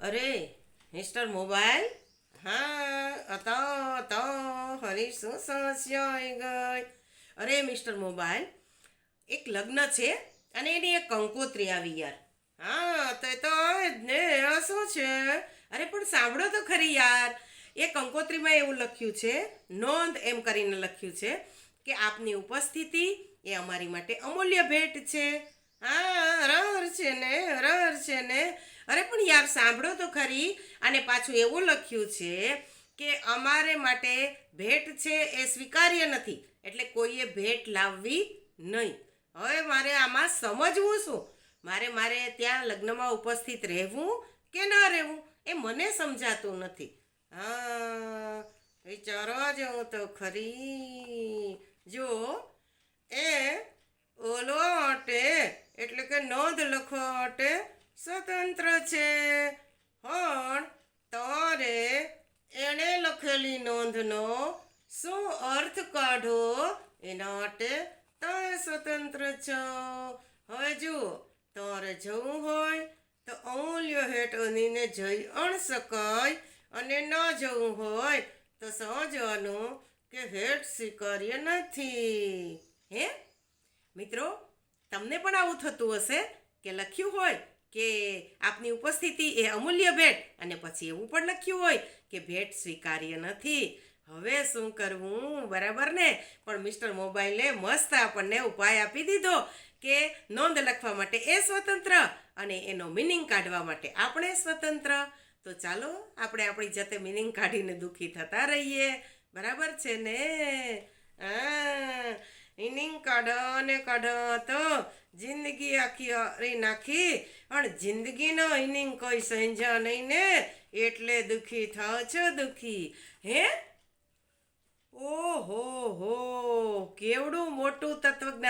અરે mister mobile, હા તો હરી શું સમસ્યા આવી ગઈ? અરે મિસ્ટર મોબાઈલ, એક લગ્ન છે અને એની એક કંકોત્રી આવી યાર. હા તો આવે જ ને, આ શું છે? અરે પણ સાંભળો તો ખરી યાર, એ કંકોત્રીમાં એવું લખ્યું છે, નોંધ એમ કરીને લખ્યું છે કે આપની ઉપસ્થિતિ એ અમારી માટે અમૂલ્ય ભેટ છે. હા હરર છે ને, હરર છે ને. અરે પણ યાર સાંભળો તો ખરી, અને પાછું એવું લખ્યું છે કે અમારે માટે ભેટ છે એ સ્વીકાર્ય નથી, એટલે કોઈએ ભેટ લાવવી નહીં. હવે મારે આમાં સમજવું શું? મારે ત્યાં લગ્નમાં ઉપસ્થિત રહેવું કે ન રહેવું એ મને સમજાતું નથી. હા વિચારવા જેવું તો ખરી. જો એ ઓલવા માટે એટલે કે નોંધ લખવા માટે સ્વતંત્ર છે, પણ તમારે એણે લખેલી નોંધનો શું અર્થ કાઢો એના માટે તમે સ્વતંત્ર છો. હવે જુઓ, તમારે જવું હોય તો અમૂલ્ય ભેટ અનીને જઈ અણ શકાય, અને ન જવું હોય તો સમજવાનું કે ભેટ સ્વીકાર્ય નથી. હે મિત્રો, તમને પણ આવું થતું હશે કે લખ્યું હોય કે આપની ઉપસ્થિતિ એ અમૂલ્ય ભેટ, અને પછી એવું પણ લખ્યું હોય કે ભેટ સ્વીકાર્ય નથી. હવે શું કરવું, બરાબર ને? પણ મિસ્ટર મોબાઈલે મસ્ત આપણને ઉપાય આપી દીધો કે નોંધ લખવા માટે એ સ્વતંત્ર અને એનો મિનિંગ કાઢવા માટે આપણે સ્વતંત્ર. તો ચાલો આપણે આપણી જાતે મિનિંગ કાઢીને દુઃખી થતા રહીએ. બરાબર છે ને? હા, મિનિંગ કાઢો તો જિંદગી આખી હરી નાખી, પણ જિંદગીનો ઇનિંગ કોઈ સમજ્યા નહીં ને, એટલે દુઃખી થાવ છો દુઃખી. હે ઓહો હો, કેવડું મોટું તત્વજ્ઞાન